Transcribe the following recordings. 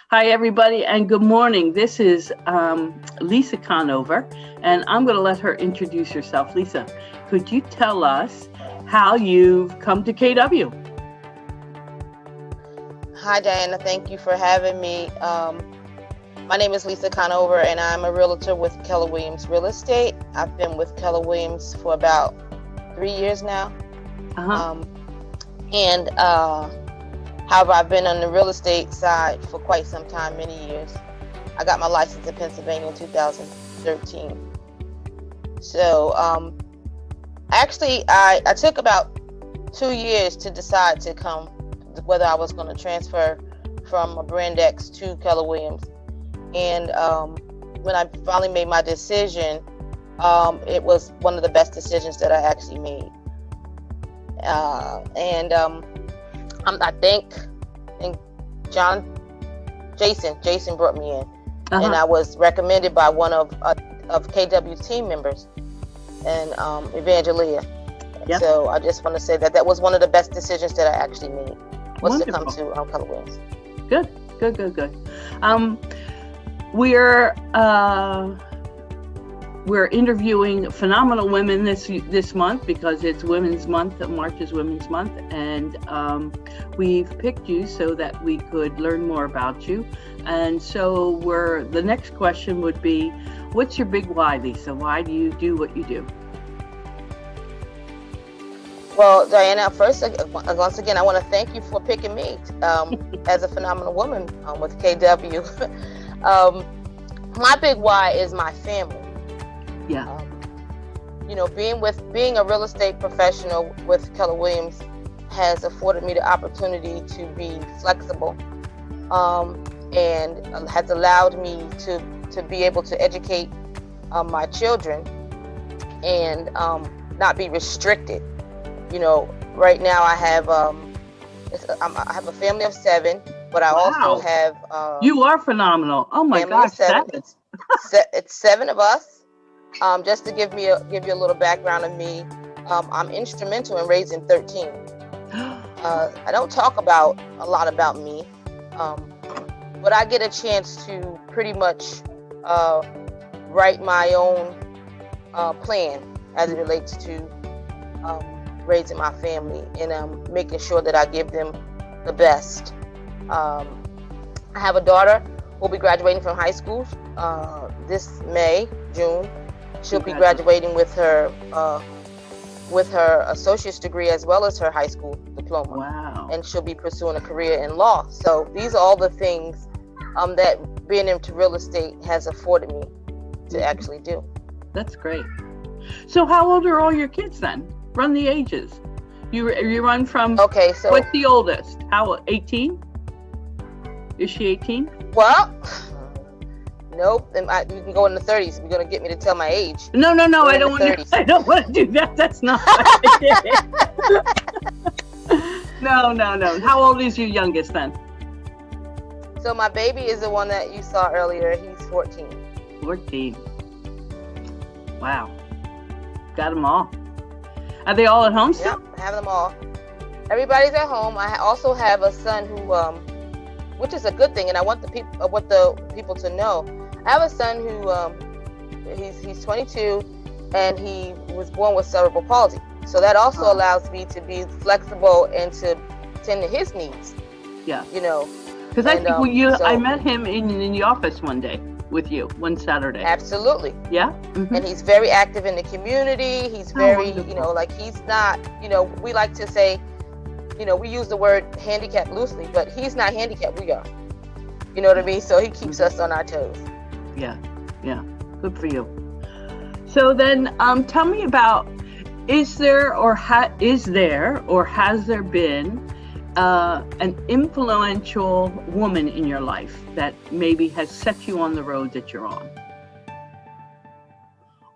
Hi, everybody, and good morning. This is Lisa Conover, and I'm going to let her introduce herself. Lisa, could you tell us how you've come to KW? Hi, Diana. Thank you for having me. My name is Lisa Conover, and I'm a realtor with Keller Williams Real Estate. I've been with Keller Williams for about 3 years now. However, I've been on the real estate side for quite some time, many years. I got my license in Pennsylvania in 2013. So actually, I took about 2 years to decide to come, whether I was going to transfer from a Brand X to Keller Williams. And when I finally made my decision, it was one of the best decisions that I actually made. I think Jason brought me in, and I was recommended by one of KW's team members, and Evangelia. Yep. So I just want to say that was one of the best decisions that I actually made, was Wonderful. To come to Keller Williams. Good. We're interviewing phenomenal women this month because it's Women's Month. March is Women's Month, and we've picked you so that we could learn more about you. And so the next question would be, what's your big why, Lisa? Why do you do what you do? Well, Diana, first, once again, I want to thank you for picking me as a phenomenal woman with KW. My big why is my family. Yeah. Being a real estate professional with Keller Williams has afforded me the opportunity to be flexible, and has allowed me to be able to educate my children and not be restricted. Right now I have I have a family of 7, but I also have. You are phenomenal! Oh my gosh, 7. It's 7 of us. Just to give you a little background of me, I'm instrumental in raising 13. I don't talk a lot about me, but I get a chance to pretty much write my own plan as it relates to raising my family and making sure that I give them the best. I have a daughter who will be graduating from high school this June. She'll be graduating with her associate's degree as well as her high school diploma. Wow. And she'll be pursuing a career in law. So these are all the things that being into real estate has afforded me to actually do. That's great. So how old are all your kids then? Run the ages. You run from, okay, so what's the oldest? 18? Is she 18? Well, nope. You can go in the 30s. You're gonna get me to tell my age. No. I don't want to do that. That's not what I did. No. How old is your youngest then? So my baby is the one that you saw earlier. He's 14. 14. Wow. Got them all. Are they all at home still? Yep, I have them all. Everybody's at home. I also have a son who, which is a good thing, and I want the people to know. I have a son who he's 22, and he was born with cerebral palsy. So that also allows me to be flexible and to tend to his needs. Yeah. Because I think I met him in the office one day with you one Saturday. Absolutely. Yeah. Mm-hmm. And he's very active in the community. He's very, wonderful. He's not, we like to say, we use the word handicapped loosely, but he's not handicapped. We are. You know what I mean? So he keeps us on our toes. Yeah. Good for you. So then, tell me about, is there or has there been an influential woman in your life that maybe has set you on the road that you're on?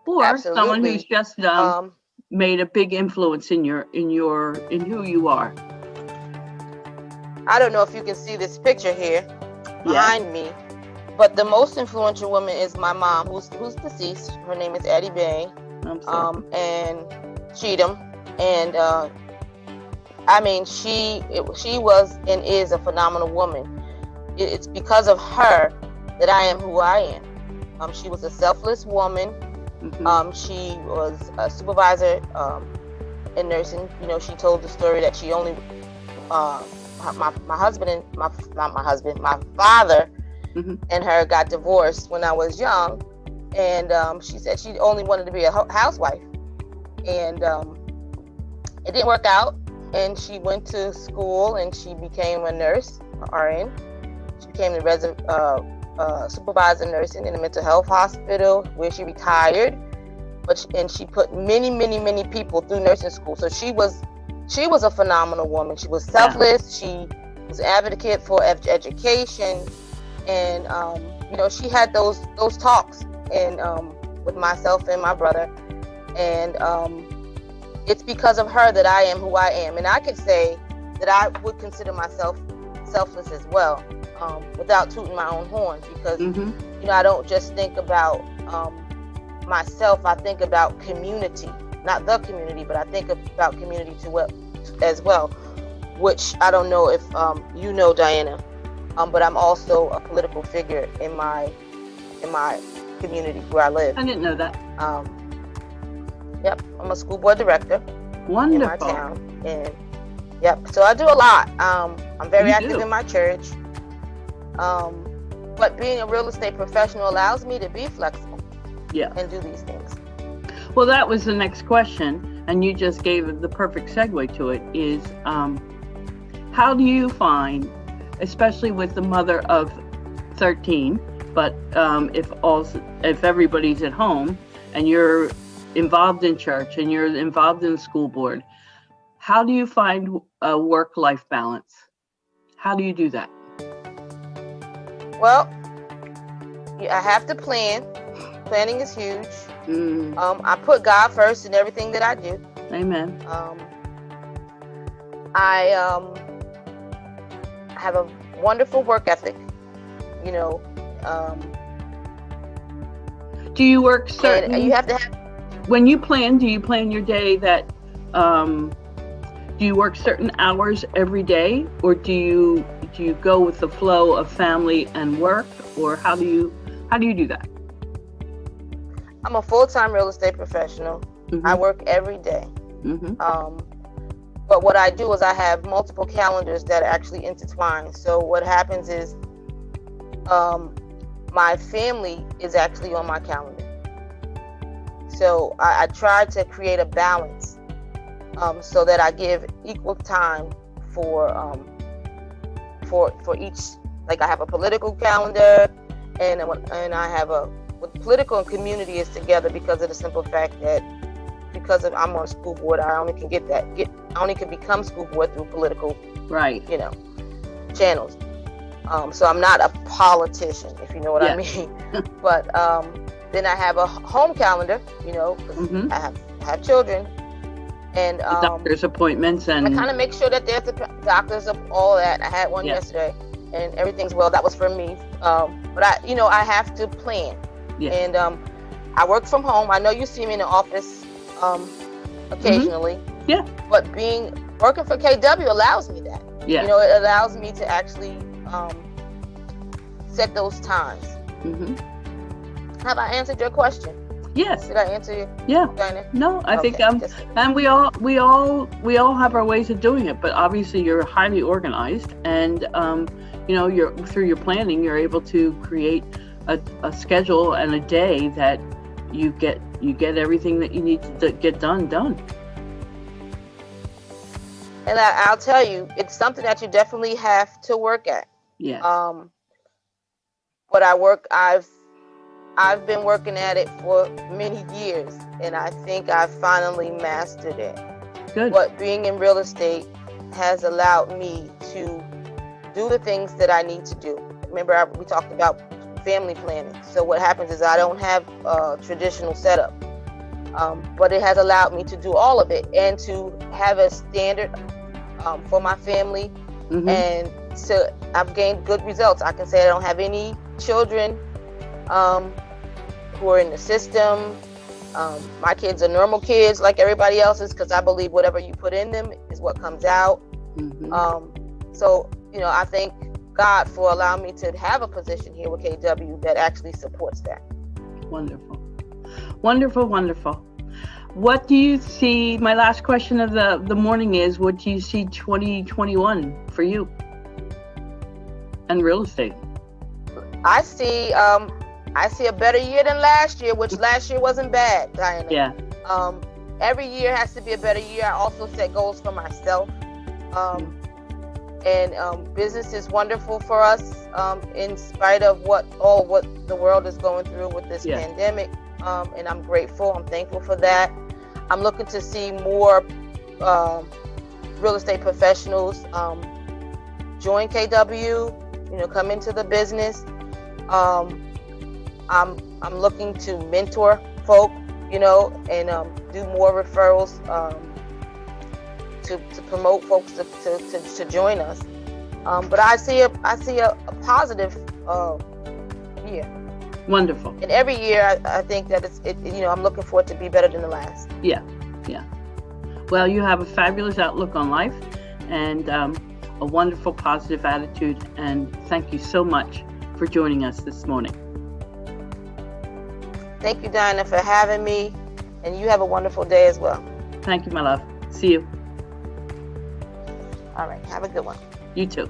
Or Absolutely. Someone who's just made a big influence in who you are? I don't know if you can see this picture here behind me, but the most influential woman is my mom, who's deceased. Her name is Addie Bay, and Cheatham, and I mean, she was and is a phenomenal woman. it's because of her that I am who I am. She was a selfless woman. She was a supervisor in nursing. You know, she told the story that she only my father and her got divorced when I was young, and she said she only wanted to be a housewife, and it didn't work out. And she went to school and she became a nurse, RN. She became the supervisor nursing in a mental health hospital where she retired. And she put many people through nursing school. So she was a phenomenal woman. She was selfless. She was an advocate for education, and you know, she had those talks and with myself and my brother, and it's because of her that I am who I am. And I could say that I would consider myself selfless as well, without tooting my own horn, because you know, I don't just think about myself. I think about community, not the community, but I think about community as well, which I don't know if you know, Diana, but I'm also a political figure in my community where I live. I didn't know that. Yep, I'm a school board director. Wonderful. In my town, and yep, so I do a lot. I'm very active in my church, but being a real estate professional allows me to be flexible. Yeah. And do these things. Well, that was the next question, and you just gave the perfect segue to it, is how do you find, especially with the mother of 13, but if everybody's at home and you're involved in church and you're involved in the school board, how do you find a work-life balance? How do you do that? Well, I have to plan. Planning is huge. I put God first in everything that I do. Amen. I have a wonderful work ethic. You know. Do you work certain? You have to have. When you plan, do you plan your day that? Do you work certain hours every day, or do you go with the flow of family and work, or how do you do that? I'm a full-time real estate professional. I work every day. But what I do is I have multiple calendars that are actually intertwined. So what happens is my family is actually on my calendar. So I try to create a balance so that I give equal time for each. Like I have a political calendar, and I have with political and community is together because of the simple fact that I'm on school board, I only can become school board through political, right? You know, channels. So I'm not a politician, if you know what I mean. But then I have a home calendar, you know, because I have children, and doctor's appointments, and I kind of make sure that there's a doctor's of all that. I had one yesterday, and everything's well. That was for me. But I have to plan. Yeah. And I work from home. I know you see me in the office occasionally. Yeah. But working for KW allows me that. Yeah. You know, it allows me to actually set those times. Have I answered your question? Yes. Did I answer you? Yeah. Diana? No, I think and we all have our ways of doing it, but obviously you're highly organized, and you know, through your planning, you're able to create a schedule and a day that you get everything that you need to get done. And I'll tell you, it's something that you definitely have to work at. Yeah. But I've been working at it for many years, and I think I finally mastered it. Good. But being in real estate has allowed me to do the things that I need to do. Remember, we talked about family planning. So what happens is I don't have a traditional setup, but it has allowed me to do all of it and to have a standard for my family. And so I've gained good results. I can say I don't have any children who are in the system. My kids are normal kids like everybody else's, because I believe whatever you put in them is what comes out. So, you know, I think God for allowing me to have a position here with KW that actually supports that. Wonderful. Wonderful, wonderful. What do you see, my last question of the morning is, what do you see 2021 for you and real estate? I see a better year than last year, which last year wasn't bad, Diana. Yeah. Every year has to be a better year. I also set goals for myself. And business is wonderful for us, in spite of what the world is going through with this pandemic. And I'm grateful. I'm thankful for that. I'm looking to see more real estate professionals join KW, come into the business. I'm looking to mentor folk, and do more referrals to promote folks to join us. But I see a positive year. Wonderful. And every year I think that I'm looking for it to be better than the last. Yeah. Well, you have a fabulous outlook on life and a wonderful positive attitude. And thank you so much for joining us this morning. Thank you, Diana, for having me. And you have a wonderful day as well. Thank you, my love. See you. All right. Have a good one. You too.